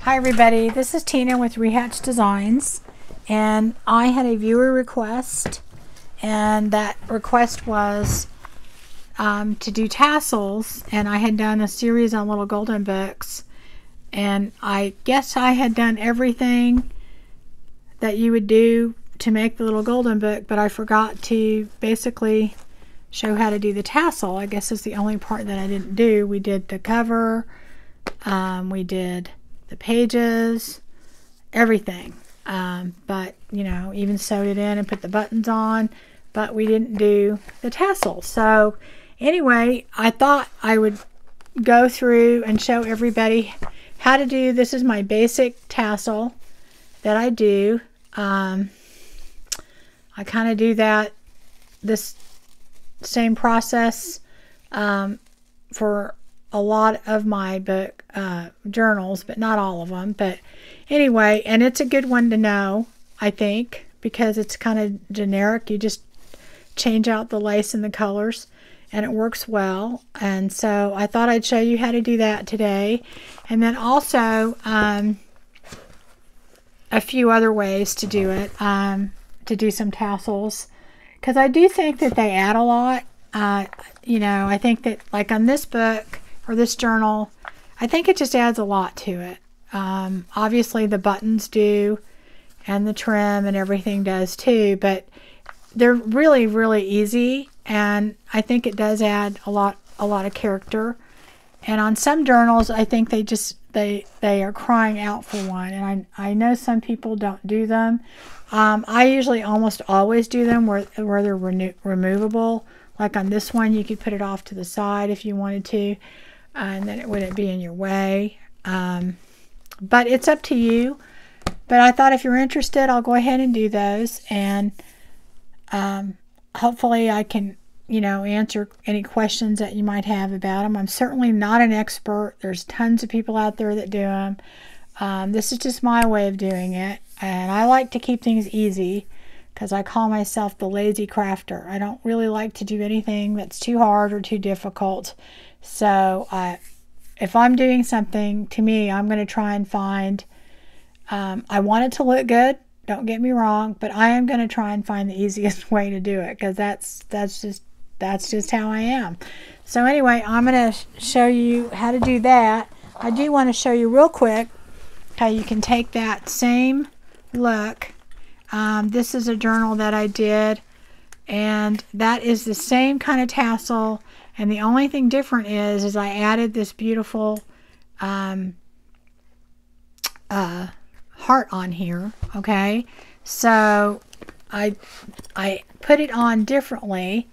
Hi everybody, this is Tina with Rehatch Designs, and I had a viewer request, and that request was to do tassels, and I had done a series on little golden books, and I guess I had done everything that you would do to make the little golden book, but I forgot to basically show how to do the tassel. I guess is the only part that I didn't do. We did the cover, we did the pages, everything, but you know, even sewed it in and put the buttons on, but we didn't do the tassel. So anyway, I thought I would go through and show everybody how to do. This is my basic tassel that I do. I kind of do this same process for a lot of my book journals, but not all of them. But anyway, and it's a good one to know, I think, because it's kind of generic. You just change out the lace and the colors and it works well. And so I thought I'd show you how to do that today, and then also a few other ways to do it, to do some tassels, because I do think that they add a lot. You know, I think that like on this book or this journal, I think it just adds a lot to it. Obviously the buttons do, and the trim and everything does too, but they're really, really easy, and I think it does add a lot of character. And on some journals, I think they just they are crying out for one, and I know some people don't do them. I usually almost always do them where they're removable. Like on this one, you could put it off to the side if you wanted to, and then it wouldn't be in your way. But it's up to you. But I thought if you're interested, I'll go ahead and do those, and hopefully I can, you know, answer any questions that you might have about them. I'm certainly not an expert. There's tons of people out there that do them. This is just my way of doing it, and I like to keep things easy because I call myself the lazy crafter. I don't really like to do anything that's too hard or too difficult. So if I'm doing something, to me, I'm going to try and find, I want it to look good, don't get me wrong, but I am going to try and find the easiest way to do it, because that's just how I am. So anyway, I'm going to show you how to do that. I do want to show you real quick how you can take that same look. This is a journal that I did, and that is the same kind of tassel, and the only thing different is I added this beautiful heart on here. Okay, so I put it on differently.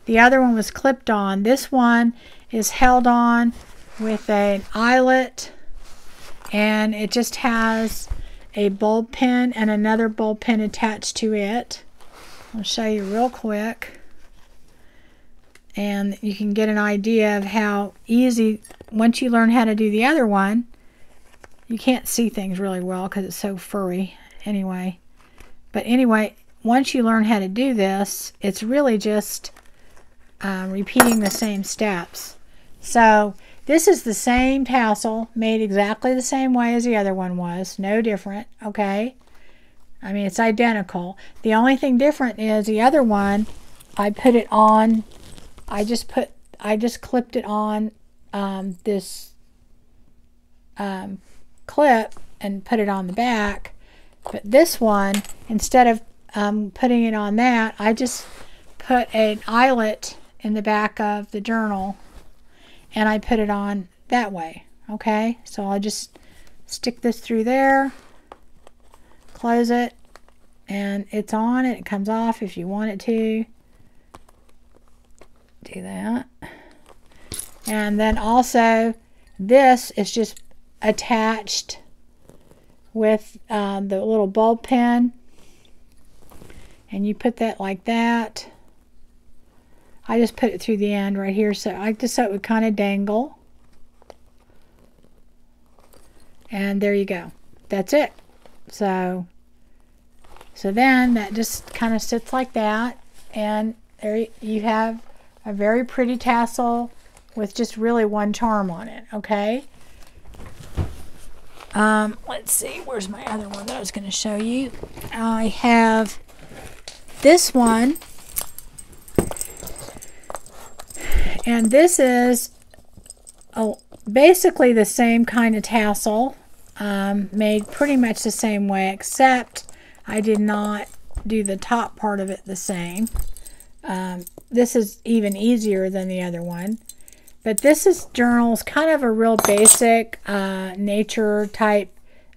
The other one was clipped on. This one is held on with an eyelet, and it just has a bulb pin and another bulb pin attached to it. I'll show you real quick, and you can get an idea of how easy, once you learn how to do the other one. You can't see things really well because it's so furry anyway. But anyway, once you learn how to do this, it's really just repeating the same steps. So this is the same tassel, made exactly the same way as the other one was. No different, okay? I mean, it's identical. The only thing different is the other one, I put it on, I just clipped it on this clip and put it on the back. But this one, instead of putting it on that, I just put an eyelet in the back of the journal, and I put it on that way. Okay, so I'll just stick this through there, close it, and it's on, and it comes off if you want it to. Do that. And then also this is just attached with the little bulb pin, and you put that like that. I just put it through the end right here, so it would kind of dangle. And there you go. That's it. So then that just kind of sits like that, and there you have a very pretty tassel with just really one charm on it. Okay. Let's see, where's my other one that I was going to show you? I have this one, and this is basically the same kind of tassel, made pretty much the same way, except I did not do the top part of it the same. This is even easier than the other one. But this is journals, kind of a real basic nature type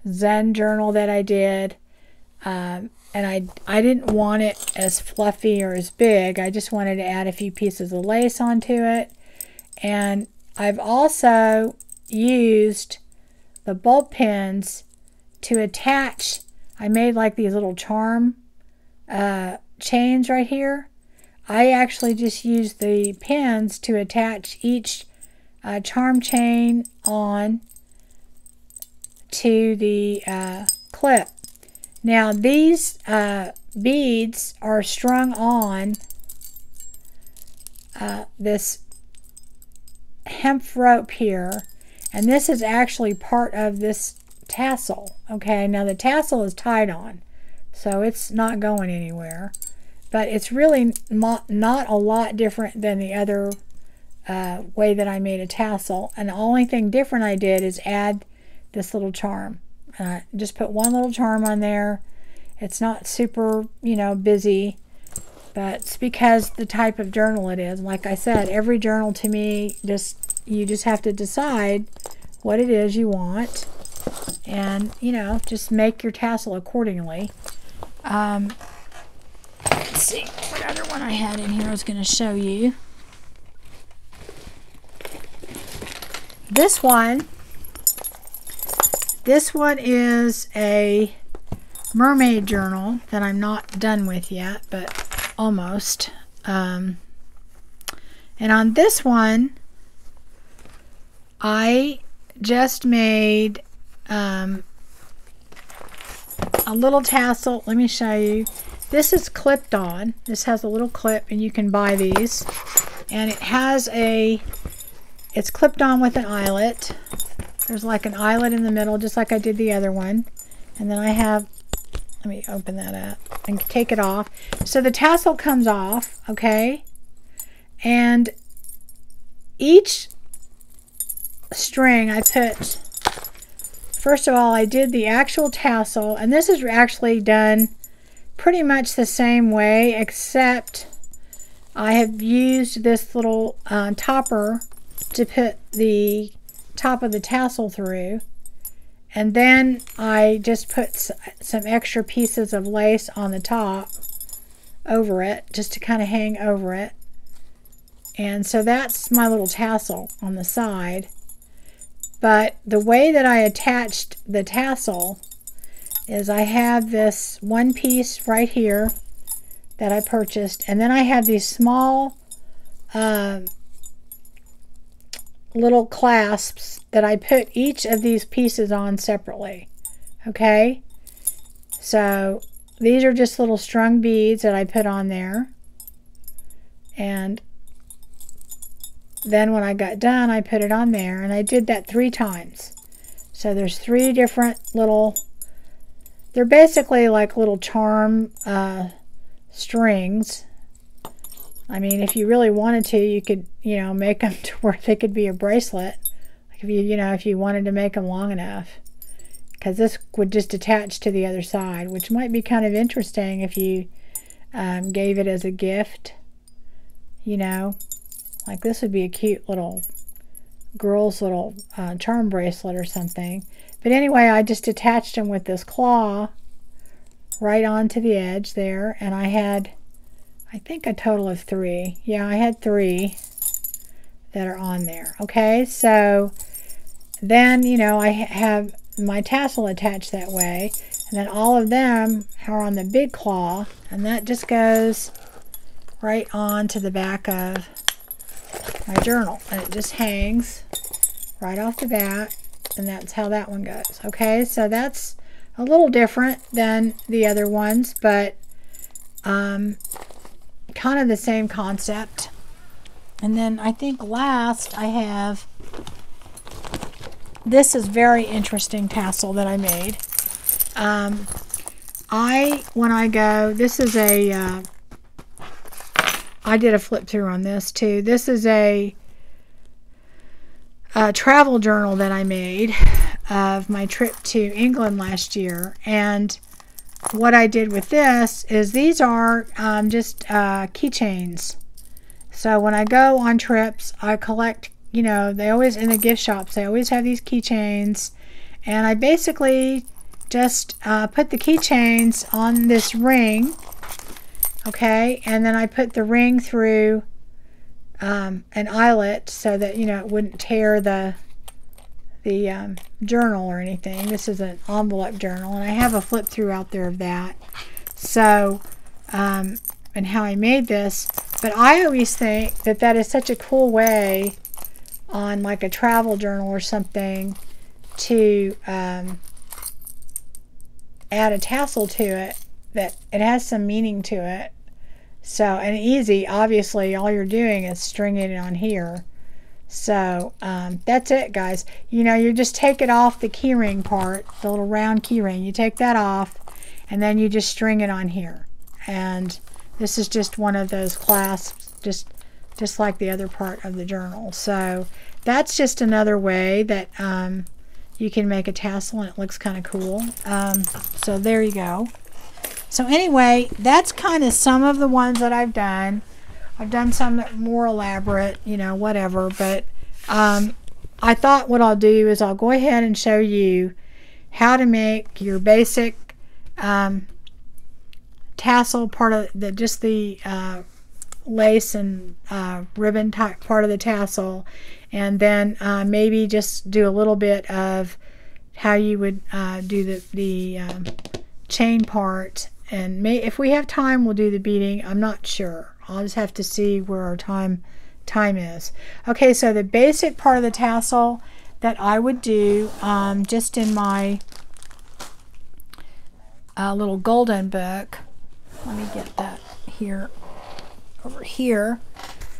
Zen journal that I did. And I didn't want it as fluffy or as big. I just wanted to add a few pieces of lace onto it. And I've also used the bulb pins to attach. I made like these little charm chains right here. I actually just used the pins to attach each charm chain on to the clip. Now these beads are strung on this hemp rope here, and this is actually part of this tassel. Okay, now the tassel is tied on, so it's not going anywhere. But it's really not a lot different than the other way that I made a tassel. And the only thing different I did is add this little charm. Just put one little charm on there. It's not super, busy, but it's because the type of journal it is. Like I said, every journal to me, you just have to decide what it is you want, and just make your tassel accordingly. Let's see what other one I had in here I was going to show you. This one is a mermaid journal that I'm not done with yet, but almost. And on this one, I just made a little tassel. Let me show you. This is clipped on. This has a little clip, and you can buy these. And it's clipped on with an eyelet. There's like an eyelet in the middle, just like I did the other one. And then I have, let me open that up and take it off. So the tassel comes off, okay? And each string I put, first of all, I did the actual tassel, and this is actually done pretty much the same way, except I have used this little topper to put the top of the tassel through, and then I just put some extra pieces of lace on the top over it, just to kind of hang over it. And so that's my little tassel on the side. But the way that I attached the tassel is I have this one piece right here that I purchased, and then I have these small little clasps that I put each of these pieces on separately. Okay, so these are just little strung beads that I put on there, and then when I got done, I put it on there, and I did that 3 times. So there's 3 different little, they're basically like little charm strings. I mean, if you really wanted to, you could, make them to where they could be a bracelet. Like if you wanted to make them long enough. Because this would just attach to the other side, which might be kind of interesting if you gave it as a gift. Like this would be a cute little girl's little charm bracelet or something. But anyway, I just attached them with this claw right onto the edge there, and I had, I think, a total of 3. Yeah, I had 3 that are on there. Okay, so then I have my tassel attached that way, and then all of them are on the big claw, and that just goes right on to the back of my journal, and it just hangs right off the bat, and that's how that one goes. Okay, so that's a little different than the other ones, but kind of the same concept. And then I think last I have this is very interesting tassel that I made. When I go, this is a, I did a flip through on this too. This is a travel journal that I made of my trip to England last year. And what I did with this is these are just keychains. So when I go on trips, I collect, you know, they always, in the gift shops, they always have these keychains. And I basically just put the keychains on this ring, okay? And then I put the ring through an eyelet so that, you know, it wouldn't tear the journal or anything. This is an envelope journal, and I have a flip through out there of that. So, and how I made this. But I always think that that is such a cool way on like a travel journal or something to add a tassel to it, that it has some meaning to it. So, and easy, obviously, all you're doing is stringing it on here. So, that's it, guys. You know, you just take it off the keyring part, the little round keyring. You take that off, and then you just string it on here. And this is just one of those clasps, just like the other part of the journal. So, that's just another way that you can make a tassel, and it looks kind of cool. So, there you go. So anyway, that's kind of some of the ones that I've done. I've done some that are more elaborate, you know, whatever. But I thought what I'll do is I'll go ahead and show you how to make your basic tassel part of the, just the lace and ribbon type part of the tassel. And then maybe just do a little bit of how you would do the chain part. And if we have time, we'll do the beading. I'm not sure. I'll just have to see where our time is. Okay, so the basic part of the tassel that I would do just in my little golden book. Let me get that here, over here.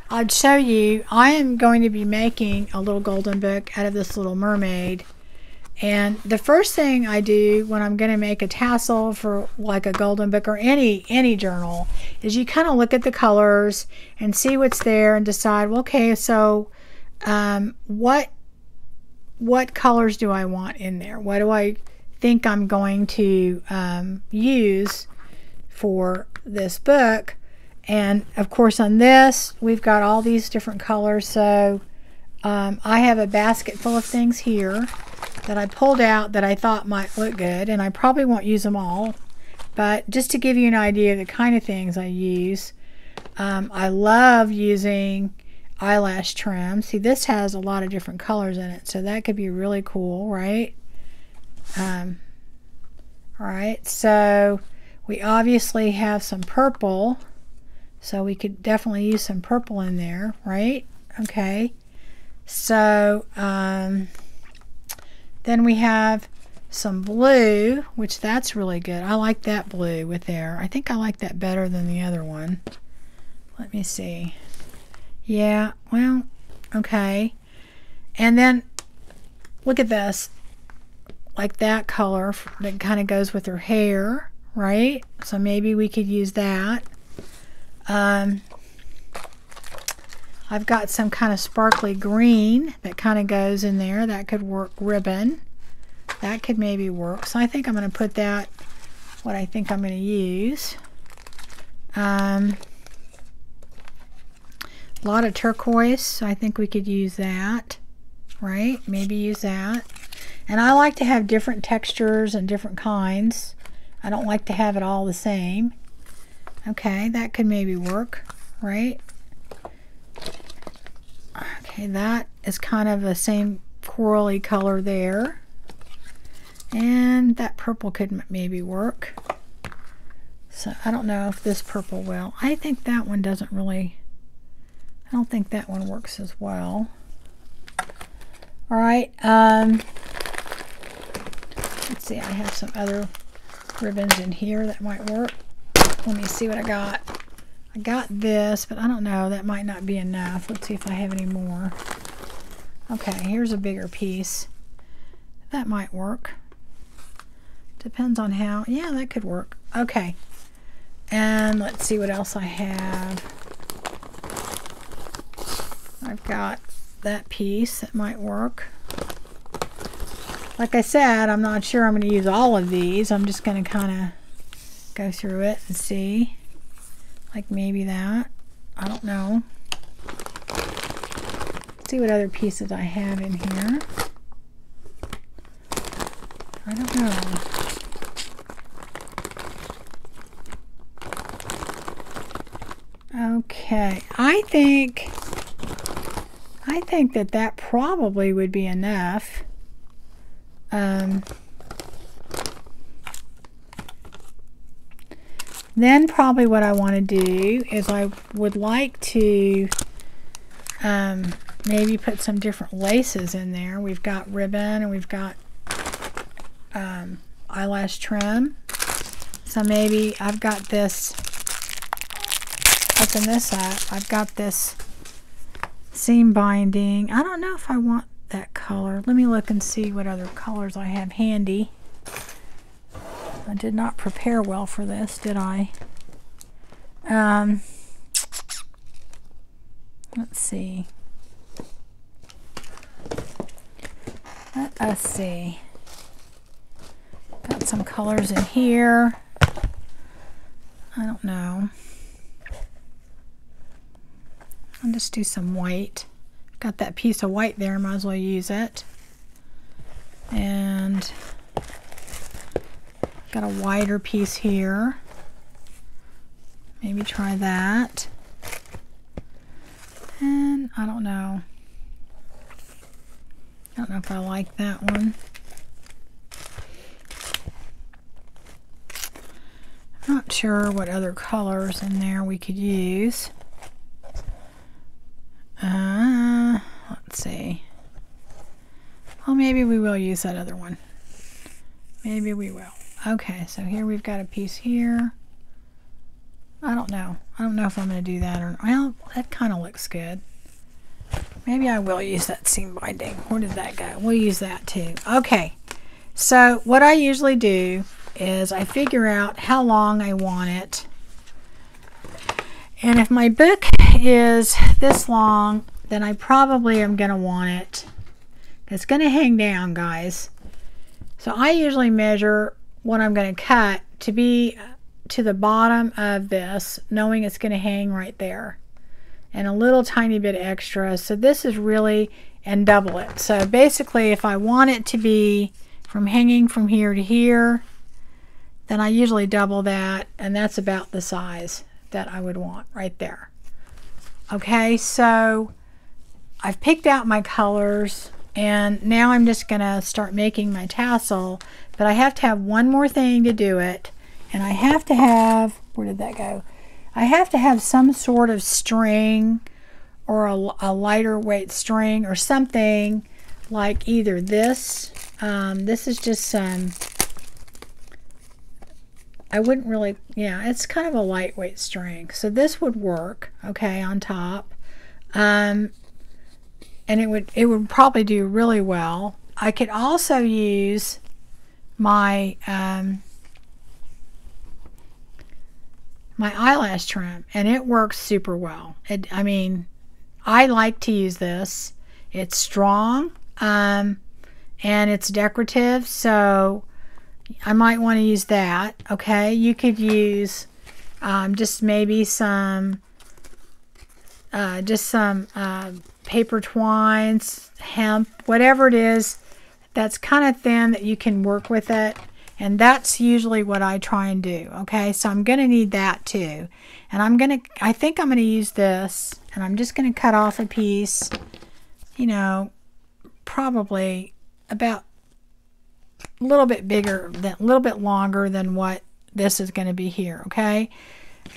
I'd show you, I am going to be making a little golden book out of this little mermaid. And the first thing I do when I'm going to make a tassel for like a golden book or any journal is you kind of look at the colors and see what's there and decide, well, okay, so what colors do I want in there? What do I think I'm going to use for this book? And of course on this we've got all these different colors. So I have a basket full of things here that I pulled out that I thought might look good, and I probably won't use them all, but just to give you an idea of the kind of things I use. I love using eyelash trim. See, this has a lot of different colors in it, so that could be really cool, right? Alright, so we obviously have some purple, so we could definitely use some purple in there, right? Okay, so then we have some blue, which that's really good. I like that blue with there. I think I like that better than the other one. Let me see. Yeah, well, okay. And then look at this. Like that color that kind of goes with her hair, right? So maybe we could use that. I've got some kind of sparkly green that kind of goes in there. That could work. Ribbon. That could maybe work. So I think I'm going to put that, what I think I'm going to use. A lot of turquoise. So I think we could use that. Right? Maybe use that. And I like to have different textures and different kinds. I don't like to have it all the same. Okay, that could maybe work. Right? Okay, that is kind of the same corally color there. And that purple could maybe work. So I don't know if this purple will. I think that one doesn't really, I don't think that one works as well. Alright, let's see, I have some other ribbons in here that might work. Let me see what I got. I got this, but I don't know, that might not be enough. Let's see if I have any more. Okay, here's a bigger piece. that might work. Depends on how, yeah, that could work. Okay. And let's see what else I have. I've got that piece that might work. Like I said, I'm not sure I'm going to use all of these. I'm just going to kind of go through it and see. Like maybe that. I don't know. Let's see what other pieces I have in here. I don't know. Okay, I think that probably would be enough. Then probably what I want to do is I would like to maybe put some different laces in there. We've got ribbon and we've got eyelash trim. So maybe I've got this, open this up, I've got this seam binding. I don't know if I want that color. Let me look and see what other colors I have handy. I did not prepare well for this, did I? Let's see. Let us see. Got some colors in here. I don't know. I'll just do some white. Got that piece of white there, might as well use it. And got a wider piece here. Maybe try that. And I don't know. I don't know if I like that one. Not sure what other colors in there we could use. Let's see. Well, maybe we will use that other one. Maybe we will. Okay, so here we've got a piece here. I don't know. I don't know if I'm going to do that or not. Well, that kind of looks good. Maybe I will use that seam binding. Where did that go? We'll use that too. Okay, so what I usually do is I figure out how long I want it. And if my book is this long, then I probably am going to want it. It's going to hang down, guys. So I usually measure what I'm going to cut to be to the bottom of this, knowing it's going to hang right there. And a little tiny bit extra. So this is really, and double it. So basically, if I want it to be from hanging from here to here, then I usually double that, and that's about the size that I would want right there. Okay, so I've picked out my colors, and now I'm just gonna start making my tassel, but I have to have one more thing to do it, and I have to have, where did that go? I have to have some sort of string or a lighter weight string or something like either this. This is just some, I wouldn't really, yeah, it's kind of a lightweight string. So this would work, okay, on top. And it would probably do really well. I could also use my my eyelash trim, and it works super well. I mean, I like to use this. It's strong, and it's decorative, so I might want to use that. Okay, you could use just maybe some paper twines, hemp, whatever it is that's kind of thin that you can work with it. And that's usually what I try and do. Okay, so I'm going to need that too. And I think I'm going to use this, and I'm just going to cut off a piece, you know, probably about a little bit bigger, a little bit longer than what this is going to be here. Okay,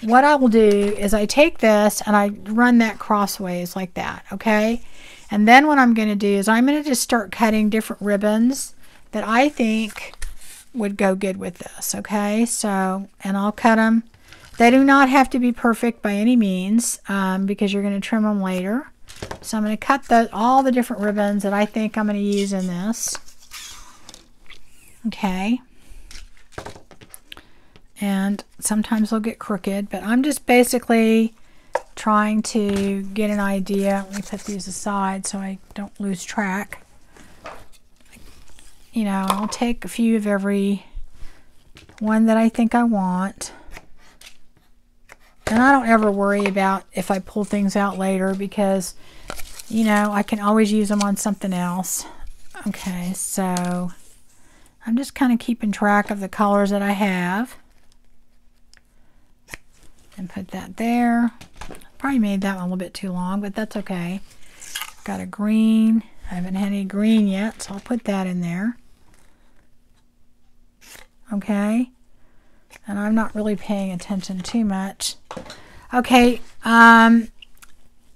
what I will do is I take this and I run that crossways like that. Okay, and then what I'm going to do is I'm going to just start cutting different ribbons that I think would go good with this. Okay, so, and I'll cut them. They do not have to be perfect by any means, because you're going to trim them later. So I'm going to cut all the different ribbons that I think I'm going to use in this. Okay. And sometimes they'll get crooked, but I'm just basically trying to get an idea. Let me put these aside so I don't lose track. You know, I'll take a few of every one that I think I want. And I don't ever worry about if I pull things out later because, you know, I can always use them on something else. Okay, so I'm just kind of keeping track of the colors that I have. And put that there. Probably made that one a little bit too long, but that's okay. Got a green. I haven't had any green yet, so I'll put that in there. Okay. And I'm not really paying attention too much. Okay. Now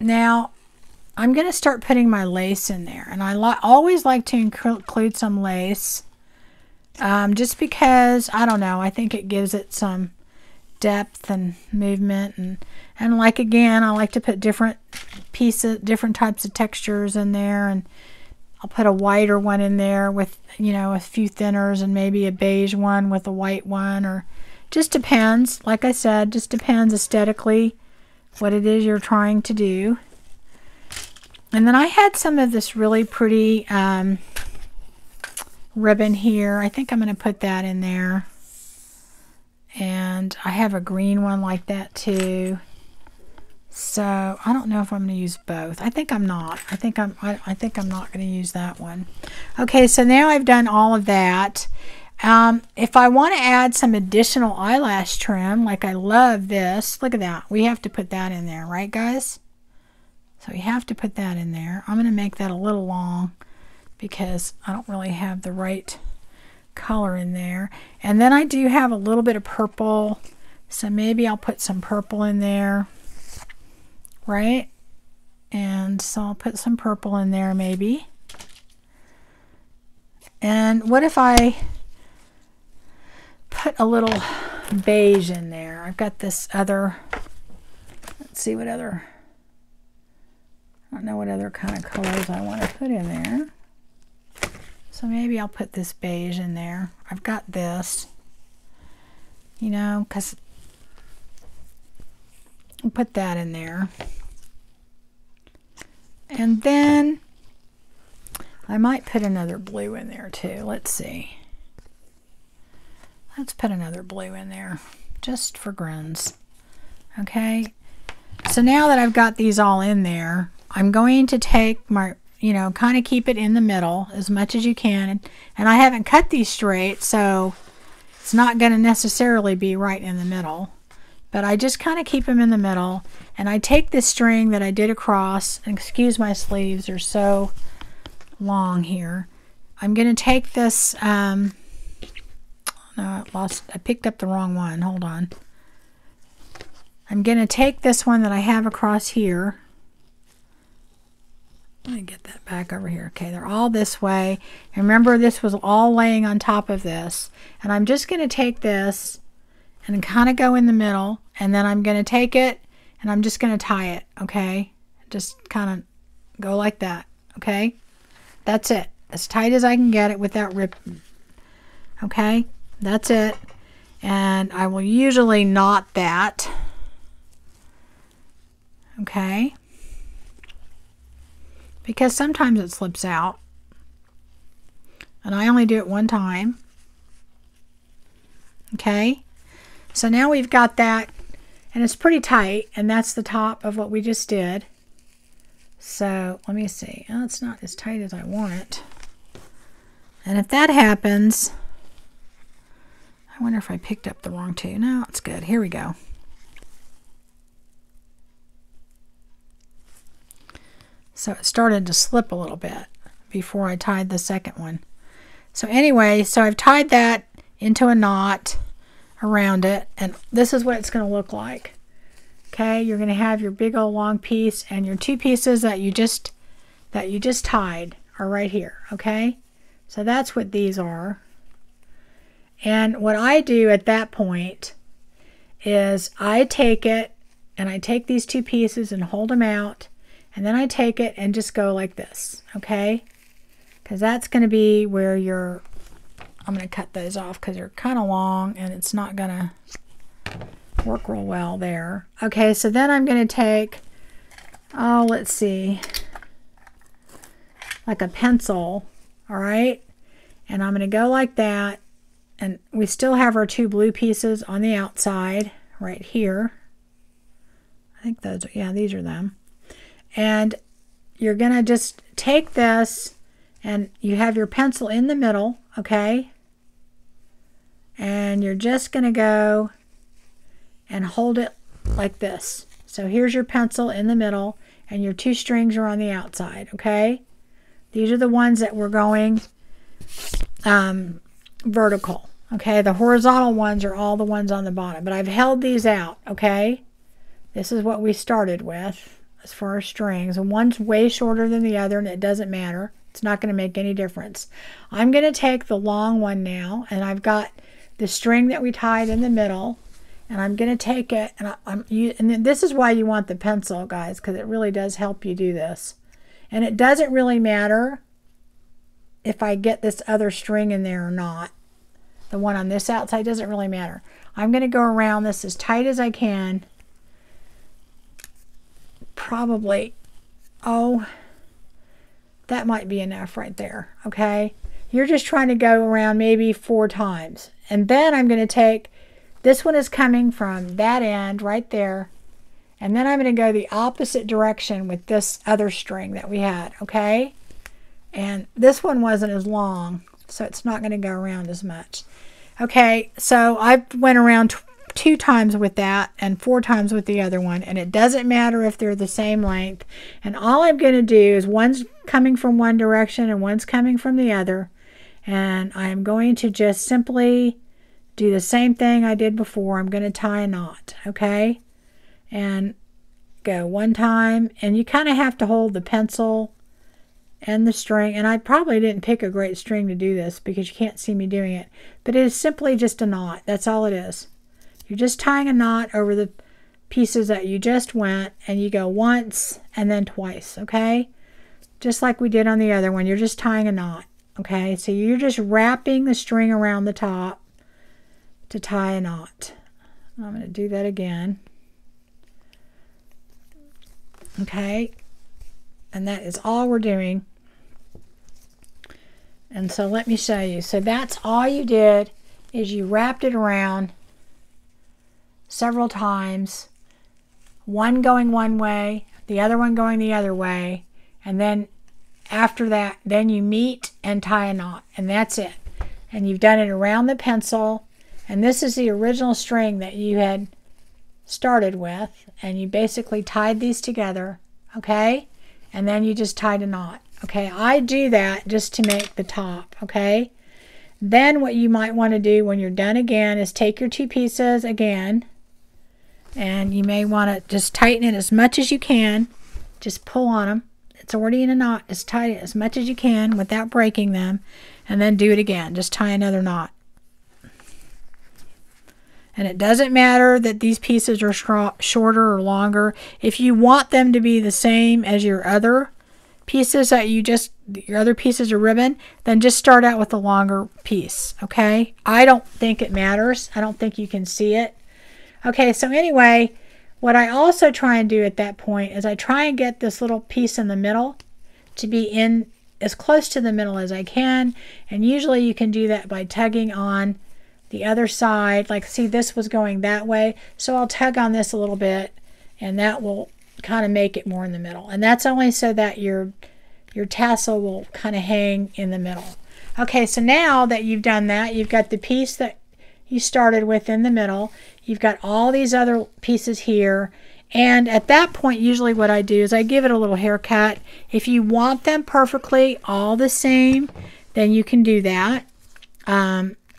I'm going to start putting my lace in there. And I always like to include some lace. Just because, I don't know, I think it gives it some depth and movement, and like, again, I like to put different pieces, different types of textures in there, and I'll put a whiter one in there with, you know, a few thinners, and maybe a beige one with a white one, or just depends. Like I said, just depends aesthetically what it is you're trying to do. And then I had some of this really pretty ribbon here. I think I'm going to put that in there. And I have a green one like that too. So I don't know if I'm going to use both. I think I'm not. I think I'm not going to use that one. Okay, so now I've done all of that. If I want to add some additional eyelash trim, like I love this, look at that. We have to put that in there, right, guys? So we have to put that in there. I'm going to make that a little long because I don't really have the right color in there. And then I do have a little bit of purple, so maybe I'll put some purple in there, right? And so I'll put some purple in there maybe. And what if I put a little beige in there? I've got this other, let's see what other, I don't know what other kind of colors I want to put in there. So maybe I'll put this beige in there. I've got this, you know, because I'll put that in there. And then I might put another blue in there too. Let's see. Let's put another blue in there just for grins. Okay. So now that I've got these all in there, I'm going to take my, you know, kind of keep it in the middle as much as you can. And I haven't cut these straight, so it's not going to necessarily be right in the middle. But I just kind of keep them in the middle. And I take this string that I did across, and excuse my sleeves, they're so long here. I'm going to take this, no, I picked up the wrong one. Hold on. I'm going to take this one that I have across here. Let me get that back over here. Okay, they're all this way. And remember, this was all laying on top of this. And I'm just going to take this and kind of go in the middle. And then I'm going to take it and I'm just going to tie it. Okay, just kind of go like that. Okay, that's it. As tight as I can get it without ripping. Okay, that's it. And I will usually knot that. Okay. Because sometimes it slips out. And I only do it one time. Okay. So now we've got that. And it's pretty tight. And that's the top of what we just did. So let me see. Oh, it's not as tight as I want it. And if that happens, I wonder if I picked up the wrong two. No, it's good. Here we go. So it started to slip a little bit before I tied the second one. So anyway, so I've tied that into a knot around it, and this is what it's going to look like. Okay, you're going to have your big old long piece, and your two pieces that you just tied are right here. Okay, so that's what these are. And what I do at that point is I take it and I take these two pieces and hold them out. And then I take it and just go like this, okay? Because that's going to be where your I'm going to cut those off because they're kind of long and it's not going to work real well there. Okay, so then I'm going to take, oh, let's see, like a pencil, all right? And I'm going to go like that. And we still have our two blue pieces on the outside right here. I think those, yeah, these are them. And you're going to just take this and you have your pencil in the middle, okay? And you're just going to go and hold it like this. So here's your pencil in the middle and your two strings are on the outside, okay? These are the ones that we're going vertical, okay? The horizontal ones are all the ones on the bottom, but I've held these out, okay? This is what we started with as far as strings. And one's way shorter than the other and it doesn't matter. It's not going to make any difference. I'm going to take the long one now, and I've got the string that we tied in the middle, and I'm going to take it, and and this is why you want the pencil, guys, because it really does help you do this. And it doesn't really matter if I get this other string in there or not. The one on this outside doesn't really matter. I'm going to go around this as tight as I can. Probably, oh, that might be enough right there, okay? You're just trying to go around maybe 4 times. And then I'm going to take, this one is coming from that end right there. And then I'm going to go the opposite direction with this other string that we had, okay? And this one wasn't as long, so it's not going to go around as much. Okay, so I went around 2 times with that and 4 times with the other one, and it doesn't matter if they're the same length. And all I'm going to do is one's coming from one direction and one's coming from the other, and I'm going to just simply do the same thing I did before. I'm going to tie a knot, okay? And go 1 time, and you kind of have to hold the pencil and the string, and I probably didn't pick a great string to do this because you can't see me doing it, but it is simply just a knot. That's all it is. You're just tying a knot over the pieces that you just went, and you go once and then twice, okay? Just like we did on the other one, you're just tying a knot, okay? So you're just wrapping the string around the top to tie a knot. I'm going to do that again. Okay? And that is all we're doing. And so let me show you. So that's all you did, is you wrapped it around several times, one going one way, the other one going the other way, and then after that, then you meet and tie a knot, and that's it. And you've done it around the pencil, and this is the original string that you had started with, and you basically tied these together, okay? And then you just tied a knot, okay? I do that just to make the top, okay? Then what you might want to do when you're done again is take your 2 pieces again, and you may want to just tighten it as much as you can. Just pull on them. It's already in a knot. Just tighten it as much as you can without breaking them, and then do it again. Just tie another knot. And it doesn't matter that these pieces are shorter or longer. If you want them to be the same as your other pieces that your other pieces of ribbon, then just start out with a longer piece, okay? I don't think it matters. I don't think you can see it. Okay, so anyway, what I also try and do at that point is I try and get this little piece in the middle to be in as close to the middle as I can. And usually you can do that by tugging on the other side. Like, see, this was going that way, so I'll tug on this a little bit, and that will kind of make it more in the middle. And that's only so that your tassel will kind of hang in the middle. Okay, so now that you've done that, you've got the piece that you started with in the middle. You've got all these other pieces here, and at that point usually what I do is I give it a little haircut. If you want them perfectly all the same, then you can do that.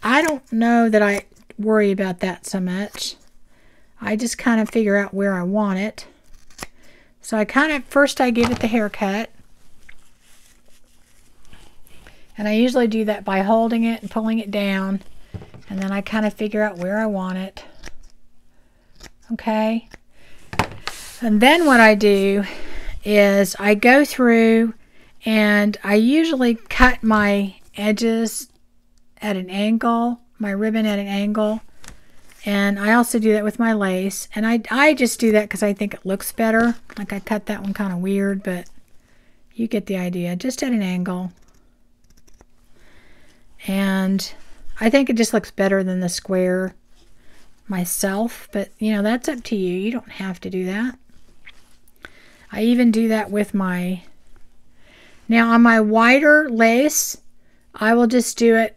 I don't know that I worry about that so much. I just kind of figure out where I want it. So I first I give it the haircut. And I usually do that by holding it and pulling it down. And then I kind of figure out where I want it. Okay. And then what I do is I go through and I usually cut my edges at an angle, my ribbon at an angle. And I also do that with my lace. And I just do that because I think it looks better. Like I cut that one kind of weird, but you get the idea. Just at an angle. And I think it just looks better than the square myself. But, you know, that's up to you. You don't have to do that. I even do that with my... Now, on my wider lace, I will just do it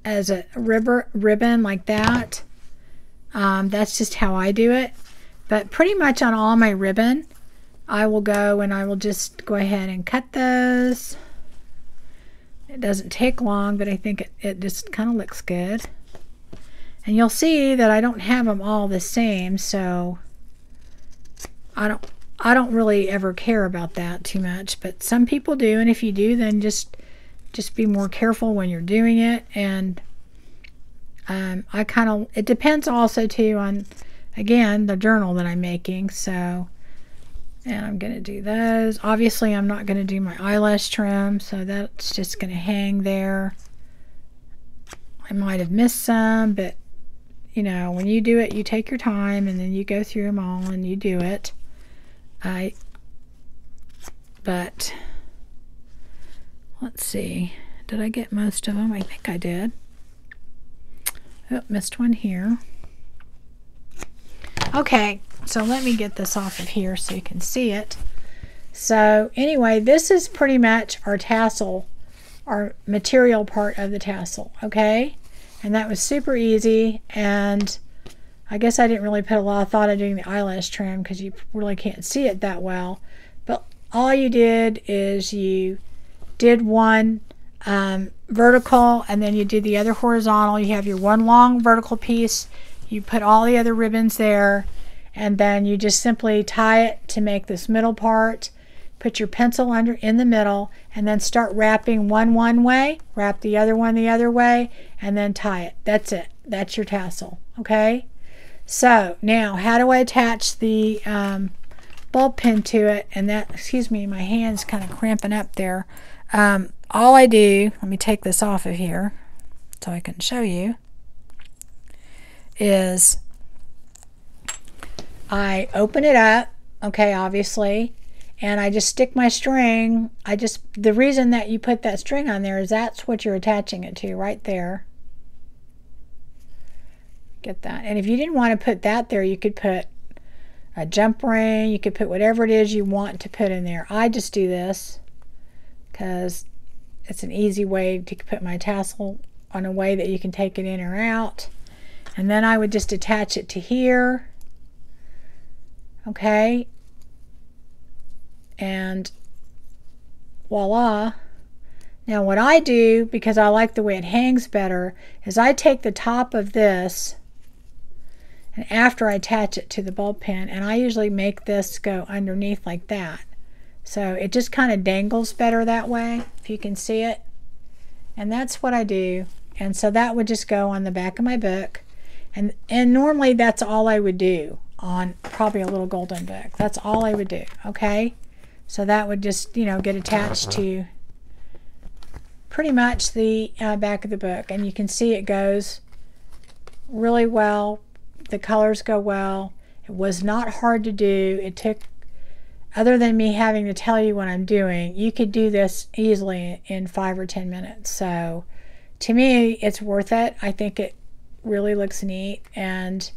as a ribbon like that. That's just how I do it. But pretty much on all my ribbon, I will go and I will just go ahead and cut those. It doesn't take long, but I think it just kind of looks good. And you'll see that I don't have them all the same, so I don't really ever care about that too much. But some people do, and if you do, then just be more careful when you're doing it. And it depends also too on, again, the journal that I'm making. So, and I'm going to do those. Obviously, I'm not going to do my eyelash trim, so that's just going to hang there. I might have missed some, but, you know, when you do it, you take your time, and then you go through them all, and you do it. But let's see. Did I get most of them? I think I did. Oh, missed one here. Okay, so let me get this off of here so you can see it. So anyway, this is pretty much our tassel, our material part of the tassel, okay? And that was super easy, and I guess I didn't really put a lot of thought into doing the eyelash trim because you really can't see it that well. But all you did is you did one vertical, and then you did the other horizontal. You have your one long vertical piece. You put all the other ribbons there, and then you just simply tie it to make this middle part. Put your pencil under in the middle, and then start wrapping one way, wrap the other one the other way, and then tie it. That's it. That's your tassel, okay? So now, how do I attach the bulb pin to it? And that, excuse me, my hand's kind of cramping up there. All I do, let me take this off of here so I can show you, is I open it up, okay, obviously, and I just stick my string. The reason that you put that string on there is that's what you're attaching it to, right there. Get that. And if you didn't want to put that there, you could put a jump ring, you could put whatever it is you want to put in there. I just do this because it's an easy way to put my tassel on a way that you can take it in or out. And then I would just attach it to here, okay, and voila. Now what I do, because I like the way it hangs better, is I take the top of this, and after I attach it to the bulb pin, and I usually make this go underneath like that. So it just kind of dangles better that way, if you can see it. And that's what I do. And so that would just go on the back of my book. And normally that's all I would do on probably a little golden book. That's all I would do, okay? So that would just, you know, get attached to pretty much the back of the book. And you can see it goes really well. The colors go well. It was not hard to do. It took, other than me having to tell you what I'm doing, you could do this easily in 5 or 10 minutes. So to me, it's worth it. I think it really looks neat. And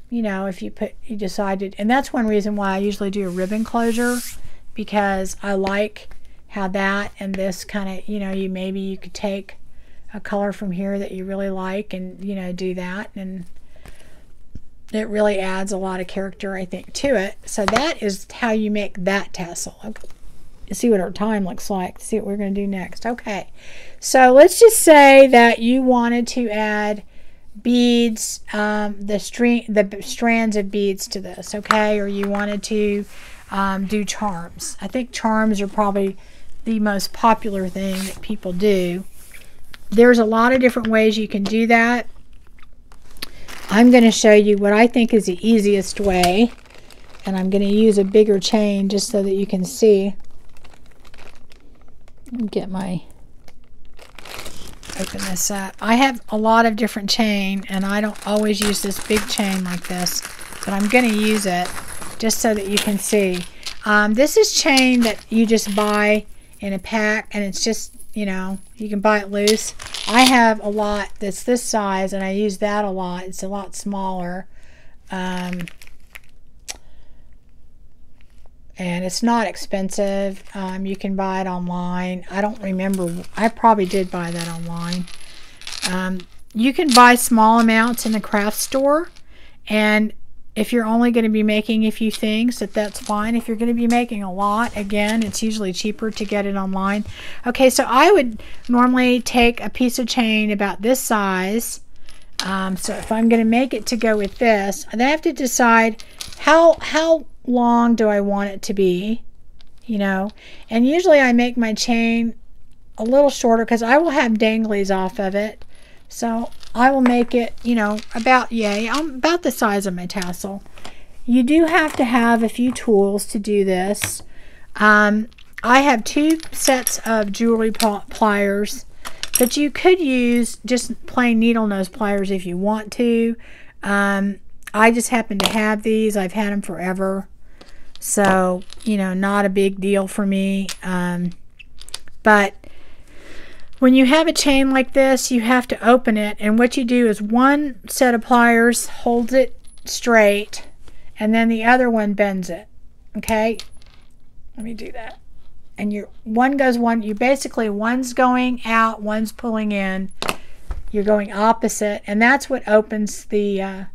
you know, if you decided, and that's one reason why I usually do a ribbon closure, because I like how that and this kind of, you know, maybe you could take a color from here that you really like and, you know, do that, and it really adds a lot of character, I think, to it. So that is how you make that tassel. Okay. See what our time looks like. See what we're going to do next. Okay, so let's just say that you wanted to add beads, the strands of beads to this, okay, or you wanted to do charms. I think charms are probably the most popular thing that people do. There's a lot of different ways you can do that. I'm going to show you what I think is the easiest way, and I'm going to use a bigger chain just so that you can see. get my, open this up. I have a lot of different chain, and I don't always use this big chain like this, but I'm going to use it just so that you can see. This is chain that you just buy in a pack, and it's just, you know, you can buy it loose. I have a lot that's this size, and I use that a lot. It's a lot smaller. And it's not expensive. You can buy it online. I don't remember. I probably did buy that online. You can buy small amounts in the craft store, and if you're only going to be making a few things, that's fine. If you're going to be making a lot, again, it's usually cheaper to get it online. Okay, so I would normally take a piece of chain about this size. So if I'm going to make it to go with this, then I have to decide how long do I want it to be, you know. And usually I make my chain a little shorter because I will have danglies off of it. So I will make it, you know, about the size of my tassel. You do have to have a few tools to do this. I have 2 sets of jewelry pliers, but you could use just plain needle nose pliers if you want to. I just happen to have these. I've had them forever. So, you know, not a big deal for me. But when you have a chain like this, you have to open it, and what you do is one set of pliers holds it straight, and then the other one bends it. Okay, let me do that. And you basically, one's going out, one's pulling in. You're going opposite, and that's what opens the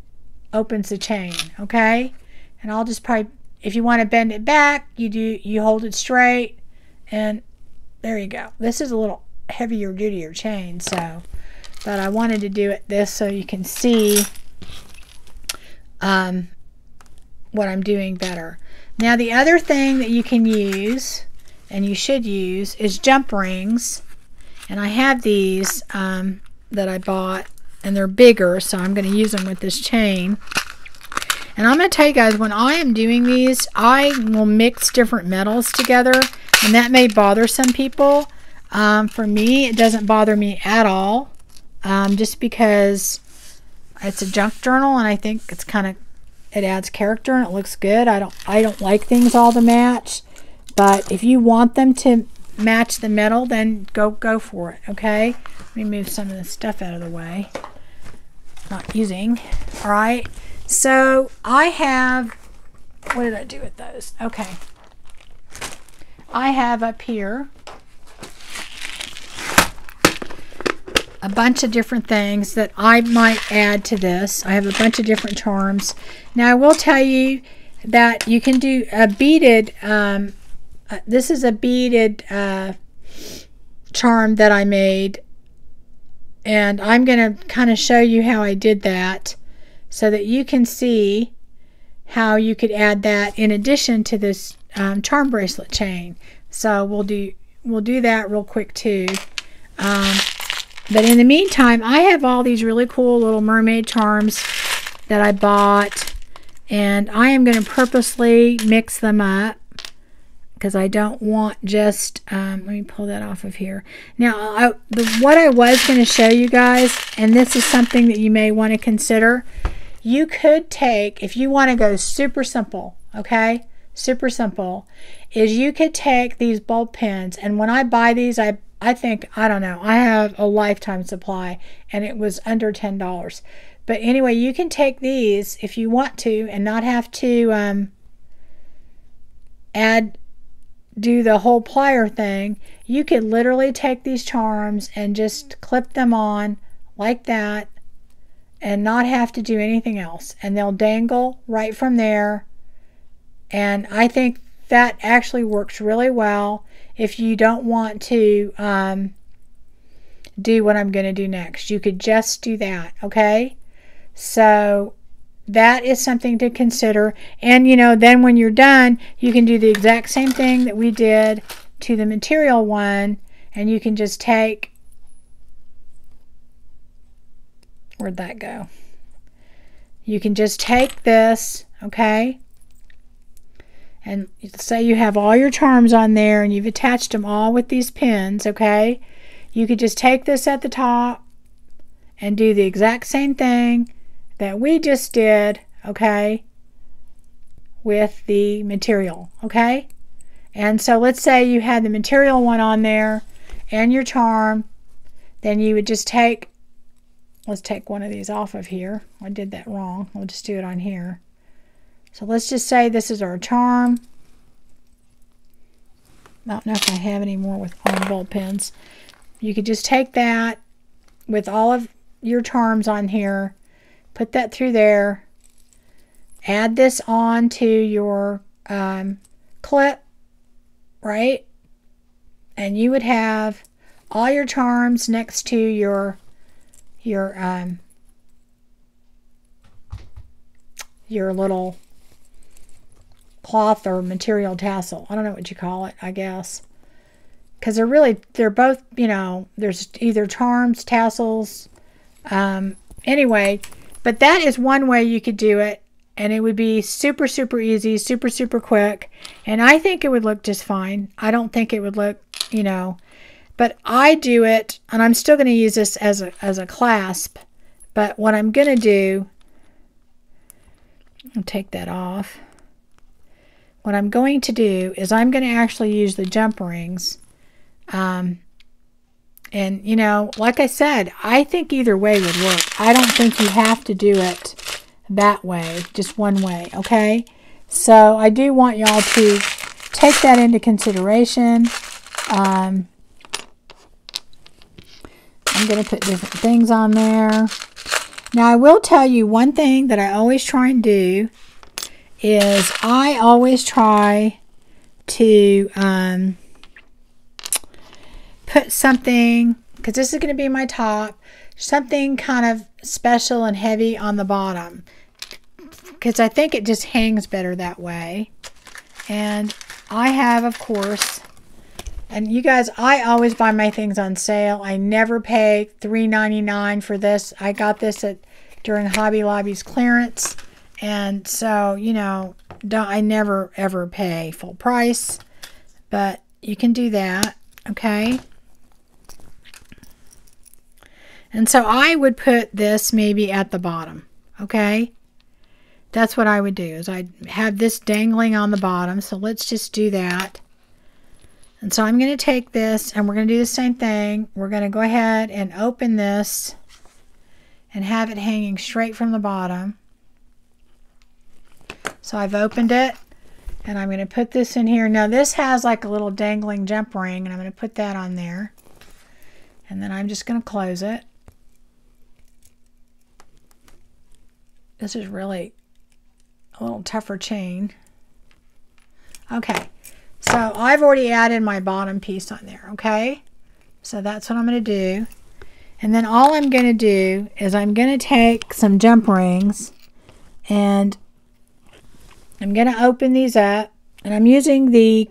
chain. Okay, and I'll just probably, if you want to bend it back, you hold it straight, and there you go. This is a little heavier duty chain, so, but I wanted to do it this so you can see what I'm doing better. Now the other thing that you can use, and you should use, is jump rings, and I have these that I bought, and they're bigger, so I'm going to use them with this chain. And I'm going to tell you guys, when I am doing these, I will mix different metals together, and that may bother some people. For me, it doesn't bother me at all, just because it's a junk journal, and I think it's it adds character and it looks good. I don't like things all to match, but if you want them to match the metal, then go for it. Okay, let me move some of this stuff out of the way. Not using. All right, so I have, what did I do with those? Okay, I have up here a bunch of different things that I might add to this. I have a bunch of different charms. Now I will tell you that you can do a beaded, this is a beaded charm that I made, and I'm going to kind of show you how I did that so that you can see how you could add that in addition to this charm bracelet chain. So we'll do that real quick too. But in the meantime, I have all these really cool little mermaid charms that I bought, and I am going to purposely mix them up because I don't want just, let me pull that off of here. Now, what I was going to show you guys, and this is something that you may want to consider, you could take, if you want to go super simple, okay, super simple, is you could take these bulb pins, and when I buy these, I think, I don't know, I have a lifetime supply, and it was under $10. But anyway, you can take these if you want to and not have to do the whole plier thing. You could literally take these charms and just clip them on like that and not have to do anything else. And they'll dangle right from there. And I think that actually works really well if you don't want to do what I'm going to do next. You could just do that, okay? So that is something to consider. And, you know, then when you're done, you can do the exact same thing that we did to the material one, and you can just take, where'd that go? You can just take this, okay? and say you have all your charms on there and you've attached them all with these pins, okay? You could just take this at the top and do the exact same thing that we just did, okay, with the material, okay? And so let's say you had the material one on there and your charm, then you would just take, let's take one of these off of here. I did that wrong. We'll just do it on here. So let's just say this is our charm. I don't know if I have any more with on ball pins. You could just take that with all of your charms on here, put that through there, add this on to your clip, right? And you would have all your charms next to your little cloth or material tassel. I don't know what you call it, I guess. Because they're both, you know, there's either charms, tassels, anyway. But that is one way you could do it. And it would be super, super easy, super, super quick. And I think it would look just fine. I don't think it would look, you know. But I do it, and I'm still going to use this as a clasp. But what I'm going to do, I'll take that off. What I'm going to do is I'm going to actually use the jump rings. And, you know, like I said, I think either way would work. I don't think you have to do it that way, just one way, okay? So I do want y'all to take that into consideration. I'm going to put different things on there. Now, I will tell you one thing that I always try and do is I always try to put something, because this is going to be my top, something kind of special and heavy on the bottom, because I think it just hangs better that way. And I have, of course, and you guys, I always buy my things on sale. I never pay $3.99 for this. I got this during Hobby Lobby's clearance. And so, you know, I never ever pay full price. But you can do that, okay? And so I would put this maybe at the bottom, okay? That's what I would do, is I'd have this dangling on the bottom. So let's just do that. And so I'm going to take this and we're going to do the same thing. We're going to go ahead and open this and have it hanging straight from the bottom. So I've opened it and I'm going to put this in here. Now this has like a little dangling jump ring and I'm going to put that on there. And then I'm just going to close it. This is really a little tougher chain. Okay. So I've already added my bottom piece on there, okay? So that's what I'm going to do. And then all I'm going to do is I'm going to take some jump rings and I'm going to open these up. And I'm using the,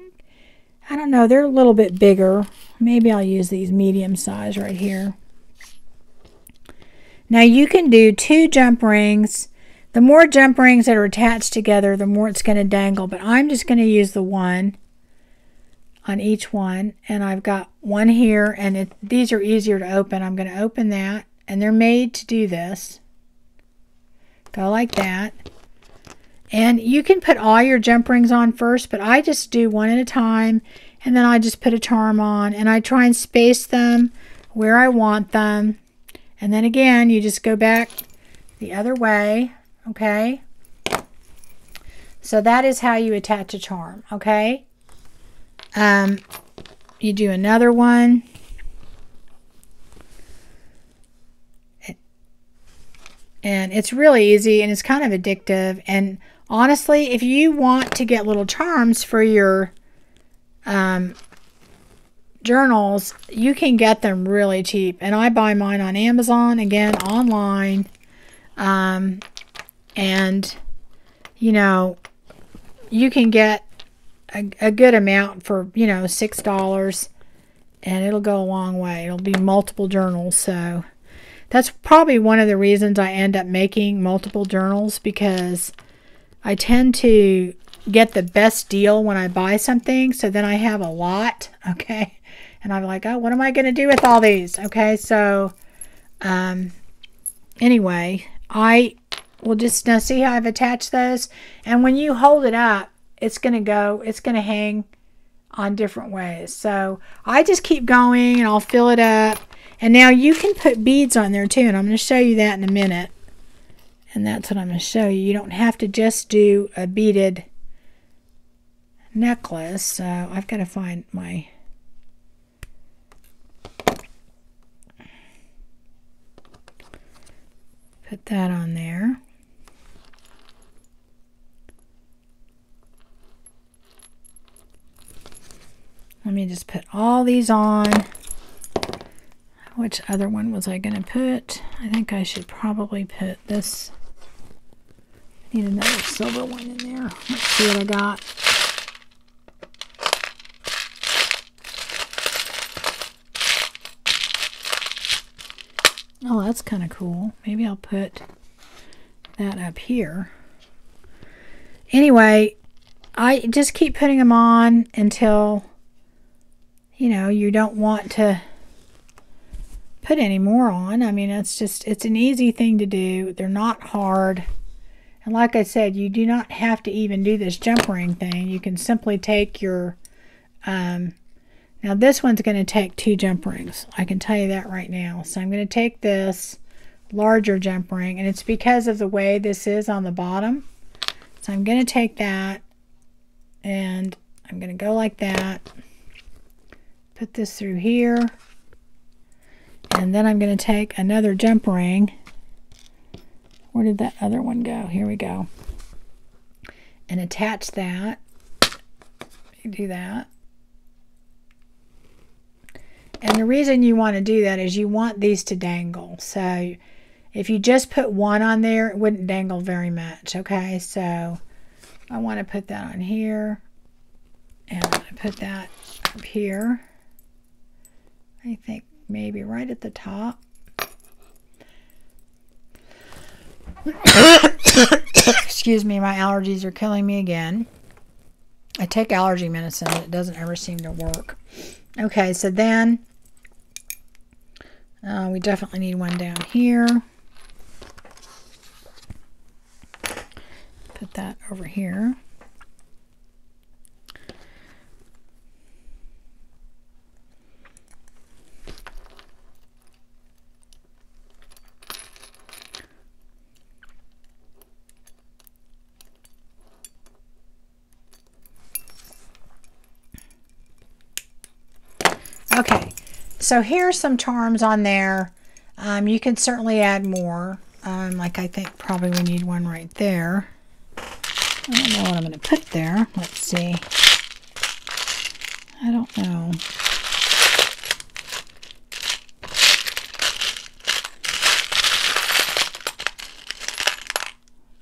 I don't know, they're a little bit bigger. Maybe I'll use these medium size right here. Now you can do 2 jump rings. The more jump rings that are attached together, the more it's going to dangle. But I'm just going to use the one on each one, and I've got one here, and these are easier to open. I'm going to open that, and they're made to do this. Go like that. And you can put all your jump rings on first, but I just do one at a time, and then I just put a charm on, and I try and space them where I want them. And then again, you just go back the other way, okay? So that is how you attach a charm, okay? You do another one. And it's really easy and it's kind of addictive. And honestly, if you want to get little charms for your journals, you can get them really cheap. And I buy mine on Amazon, again, online. And, you know, you can get a good amount for, you know, $6, and it'll go a long way. It'll be multiple journals. So that's probably one of the reasons I end up making multiple journals, because I tend to get the best deal when I buy something, so then I have a lot, okay? And I'm like, oh, what am I going to do with all these? Okay, so anyway, I will just now see how I've attached those. And when you hold it up, it's going to hang on different ways. So I just keep going and I'll fill it up. And now you can put beads on there too, and I'm going to show you that in a minute. And that's what I'm going to show you. You don't have to just do a beaded necklace. So I've got to find my... Put that on there. Let me just put all these on. Which other one was I going to put? I think I should probably put this. I need another silver one in there. Let's see what I got. Oh, that's kind of cool. Maybe I'll put that up here. Anyway, I just keep putting them on until, you know, you don't want to put any more on. I mean, it's an easy thing to do. They're not hard. And like I said, you do not have to even do this jump ring thing. You can simply take your, now this one's going to take 2 jump rings. I can tell you that right now. So I'm going to take this larger jump ring, and it's because of the way this is on the bottom. So I'm going to take that, and I'm going to go like that. Put this through here. And then I'm going to take another jump ring. Where did that other one go? Here we go. And attach that. You do that. And the reason you want to do that is you want these to dangle. So if you just put one on there, it wouldn't dangle very much. Okay, so I want to put that on here. And I'm going to put that up here. I think maybe right at the top. Excuse me, my allergies are killing me again. I take allergy medicine, but it doesn't ever seem to work. Okay, so then we definitely need one down here. Put that over here. Okay, so here's some charms on there. You can certainly add more. Like I think probably we need one right there. I don't know what I'm going to put there. Let's see. I don't know.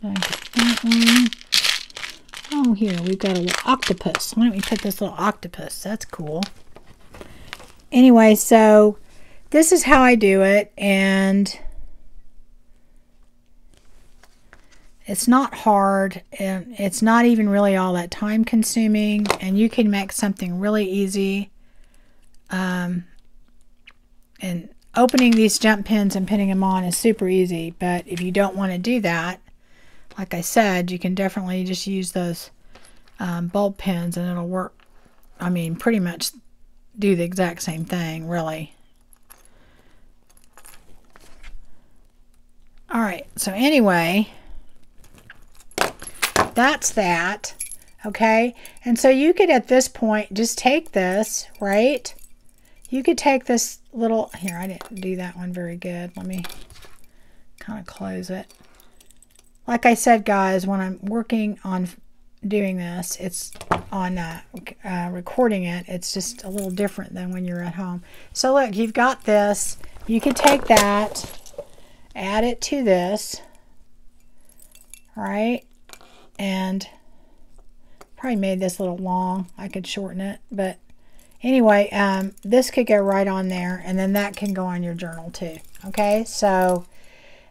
That one. Oh, here, we've got a little octopus. Why don't we put this little octopus? That's cool. Anyway, so this is how I do it, and it's not hard, and it's not even really all that time consuming, and you can make something really easy. And opening these jump pins and pinning them on is super easy, but if you don't want to do that, like I said, you can definitely just use those bulb pins and it'll work. I mean, pretty much do the exact same thing, really. Alright, so anyway, that's that. Okay, and so you could at this point just take this, right? You could take this little, here, I didn't do that one very good. Let me kind of close it. Like I said, guys, when I'm working on doing this, it's on recording it, it's just a little different than when you're at home. So look, you've got this. You could take that, add it to this, right? And probably made this a little long. I could shorten it, but anyway, this could go right on there, and then that can go on your journal too. Okay, so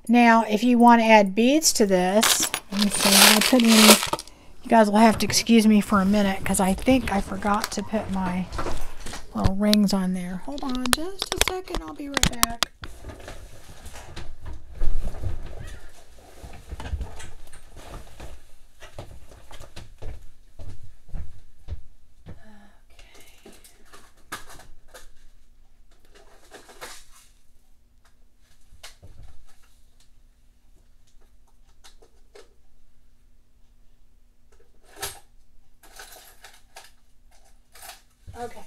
now if you want to add beads to this, let me see, did I put any You guys will have to excuse me for a minute because I think I forgot to put my little rings on there. Hold on just a second. I'll be right back. Okay,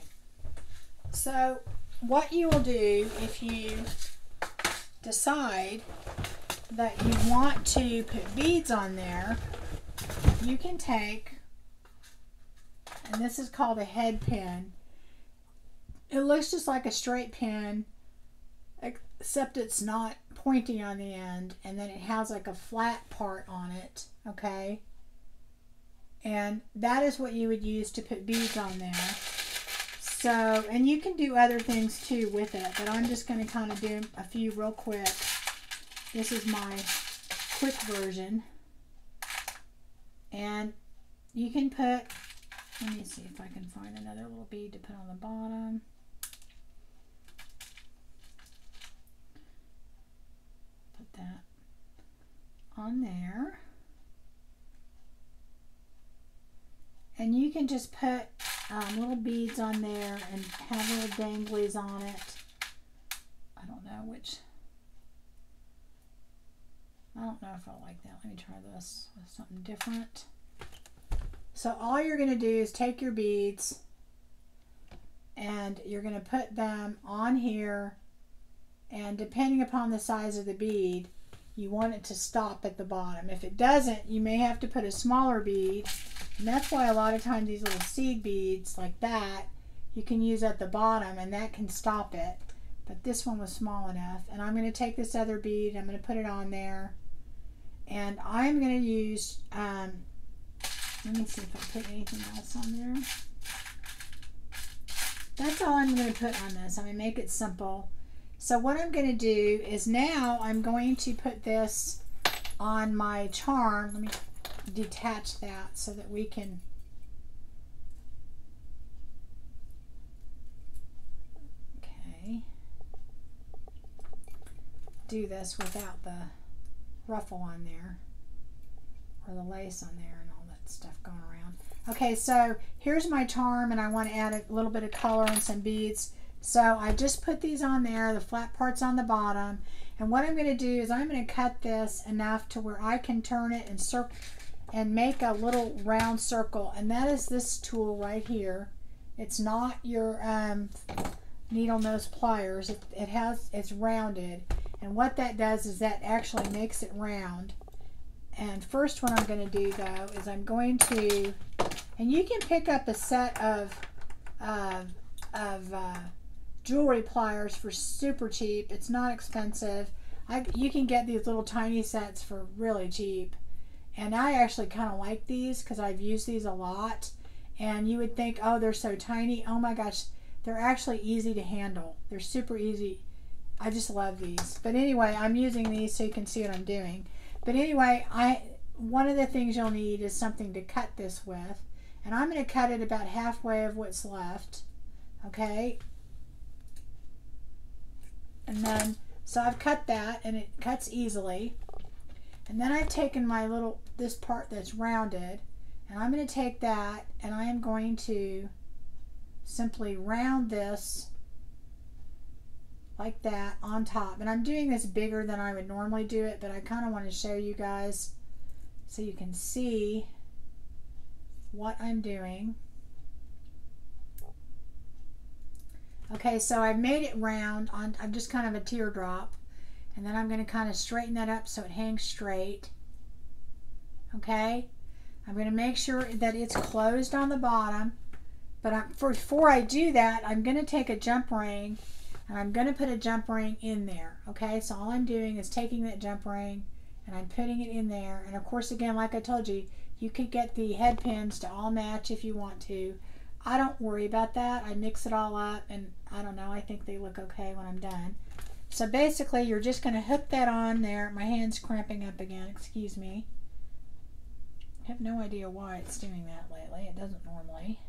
so what you will do if you decide that you want to put beads on there, you can take, and this is called a head pin. It looks just like a straight pin, except it's not pointy on the end, and then it has like a flat part on it, okay? And that is what you would use to put beads on there. So, and you can do other things too with it, but I'm just going to kind of do a few real quick. This is my quick version. And you can put, let me see if I can find another little bead to put on the bottom. Put that on there. And you can just put little beads on there and have little danglies on it. I don't know which. I don't know if I like that. Let me try this with something different. So all you're going to do is take your beads and you're going to put them on here, and depending upon the size of the bead, you want it to stop at the bottom. If it doesn't, you may have to put a smaller bead. And that's why a lot of times these little seed beads like that, you can use at the bottom and that can stop it. But this one was small enough. And I'm going to take this other bead, I'm going to put it on there. And I'm going to use, let me see if I put anything else on there. That's all I'm going to put on this. I'm going to make it simple. So what I'm going to do is now I'm going to put this on my charm. Let me detach that so that we can do this without the ruffle on there or the lace on there and all that stuff going around. Okay, so here's my charm, and I want to add a little bit of color and some beads. So I just put these on there, the flat parts on the bottom, and what I'm going to do is I'm going to cut this enough to where I can turn it and circle and make a little round circle, and that is this tool right here. It's not your needle nose pliers. It's rounded, and what that does is that actually makes it round. And first, what I'm going to do though is I'm going to, and you can pick up a set of jewelry pliers for super cheap. It's not expensive. You can get these little tiny sets for really cheap. And I actually kind of like these because I've used these a lot. And you would think, oh, they're so tiny. Oh my gosh, they're actually easy to handle. They're super easy. I just love these. But anyway, I'm using these so you can see what I'm doing. But anyway, one of the things you'll need is something to cut this with. And I'm going to cut it about halfway of what's left. Okay? And then, so I've cut that, and it cuts easily. And then I've taken my this part that's rounded, and I'm going to take that, and I am going to simply round this like that on top. And I'm doing this bigger than I would normally do it, but I kind of want to show you guys so you can see what I'm doing. Okay, so I've made it round. I'm just kind of a teardrop. And then I'm going to kind of straighten that up so it hangs straight. Okay? I'm going to make sure that it's closed on the bottom. But before I do that, I'm going to take a jump ring, and I'm going to put a jump ring in there. Okay? So all I'm doing is taking that jump ring, and I'm putting it in there. And of course, again, like I told you, you could get the head pins to all match if you want to. I don't worry about that. I mix it all up, and I don't know, I think they look okay when I'm done. So basically, you're just going to hook that on there. My hand's cramping up again, excuse me. I have no idea why it's doing that lately. It doesn't normally.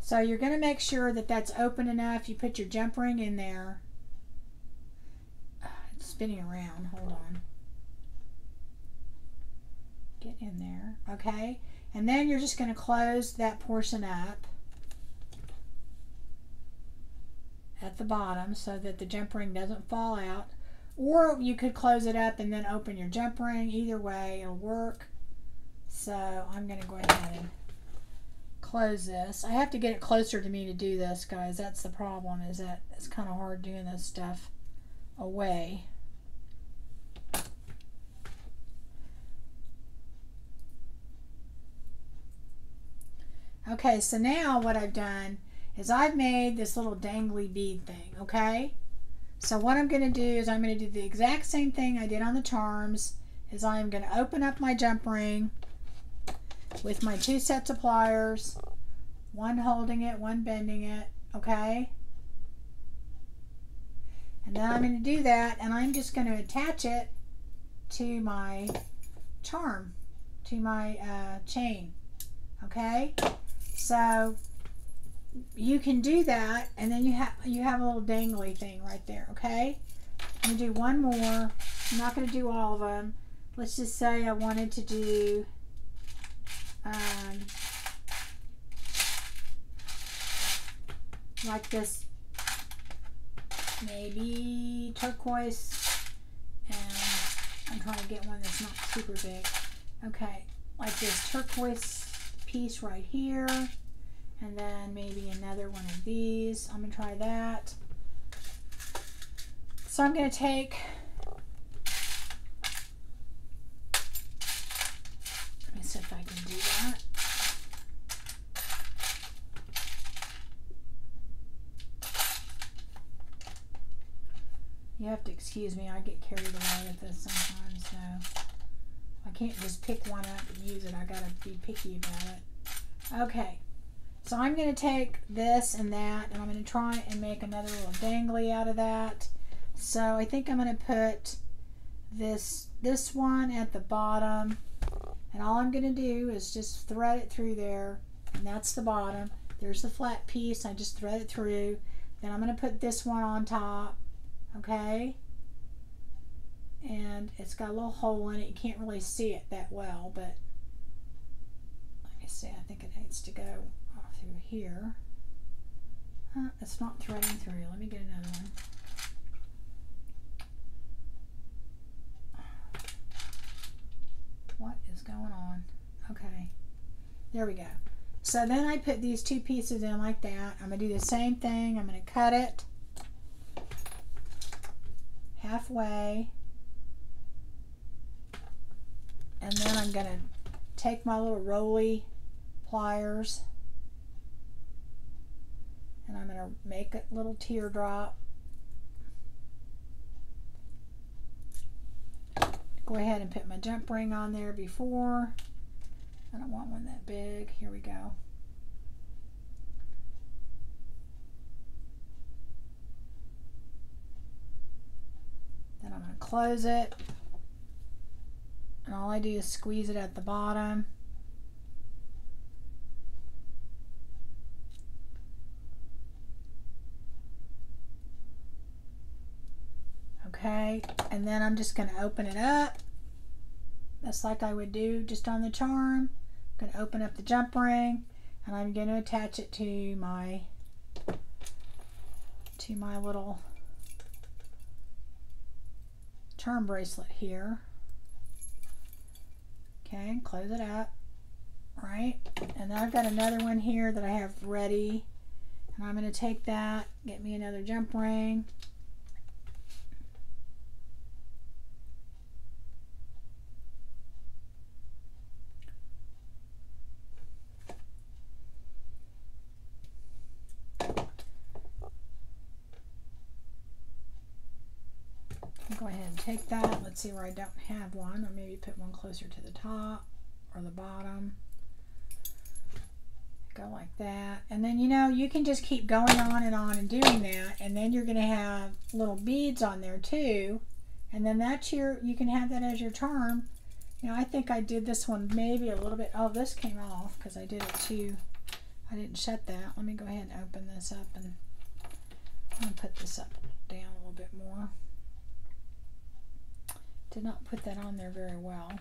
So you're going to make sure that that's open enough. You put your jump ring in there. It's spinning around. Hold on. Get in there. Okay. And then you're just going to close that portion up at the bottom so that the jump ring doesn't fall out. Or you could close it up and then open your jump ring. Either way, it'll work. So I'm going to go ahead and close this. I have to get it closer to me to do this, guys. That's the problem, is that it's kind of hard doing this stuff away. Okay, so now what I've done is I've made this little dangly bead thing, okay? So what I'm going to do is I'm going to do the exact same thing I did on the charms, is I'm going to open up my jump ring with my 2 sets of pliers, one holding it, one bending it, okay? And then I'm going to do that, and I'm just going to attach it to my charm, to my chain, okay? So you can do that, and then you have a little dangly thing right there, okay? I'm going to do one more. I'm not going to do all of them. Let's just say I wanted to do like this, maybe turquoise, and I'm trying to get one that's not super big. Okay, like this turquoise piece right here, and then maybe another one of these. I'm gonna try that. So I'm gonna take, let me see if I can do that. You have to excuse me, I get carried away with this sometimes, so I can't just pick one up and use it. I gotta be picky about it. Okay, so I'm gonna take this and that, and I'm gonna try and make another little dangly out of that. So I think I'm gonna put this one at the bottom, and all I'm gonna do is just thread it through there, and that's the bottom. There's the flat piece. I just thread it through. Then I'm gonna put this one on top. Okay, and it's got a little hole in it. You can't really see it that well, but let me see. I think it needs to go through here. It's not threading through. Let me get another one. What is going on? Okay, there we go. So then I put these 2 pieces in like that. I'm going to do the same thing. I'm going to cut it halfway, and then I'm going to take my little roly pliers, and I'm going to make a little teardrop. Go ahead and put my jump ring on there before. I don't want one that big. Here we go. Then I'm going to close it, and all I do is squeeze it at the bottom. Okay, and then I'm just going to open it up, just like I would do just on the charm. I'm going to open up the jump ring, and I'm going to attach it to my little charm bracelet here. Okay, close it up, right? And then I've got another one here that I have ready, and I'm going to take that, get me another jump ring. Go ahead and take that. Let's see where I don't have one, or maybe put one closer to the top or the bottom. Go like that, and then you can just keep going on and doing that, and then you're going to have little beads on there too, and then that's you can have that as your charm, You know, I think I did this one maybe a little bit. Oh, this came off because I did it too. I didn't shut that. Let me go ahead and open this up, and I'm going to put this up down a little bit more. Did not put that on there very well.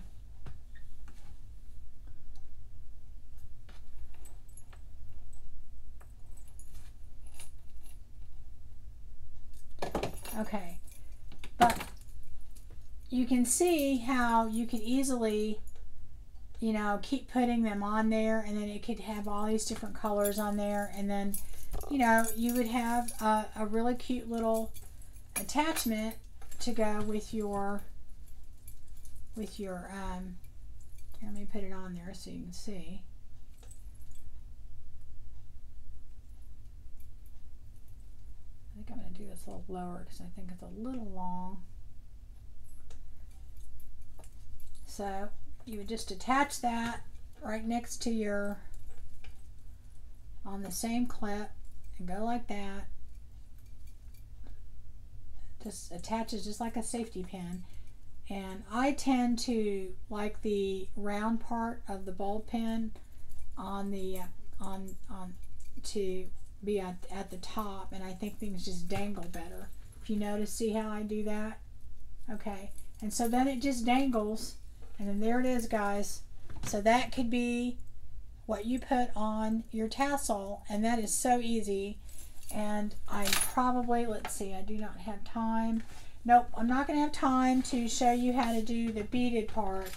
Okay, but you can see how you could easily, you know, keep putting them on there, and then it could have all these different colors on there, and then, you know, you would have a really cute little attachment to go with your here, let me put it on there so you can see. I think I'm going to do this a little lower because I think it's a little long. So you would just attach that right next to your, on the same clip, and go like that. Just attaches just like a safety pin. And I tend to like the round part of the bulb pin on the to be at the top, and I think things just dangle better. If you notice, see how I do that? Okay, and so then it just dangles, and then there it is, guys. So that could be what you put on your tassel, and that is so easy. And I probably, let's see, I do not have time. Nope, I'm not going to have time to show you how to do the beaded part.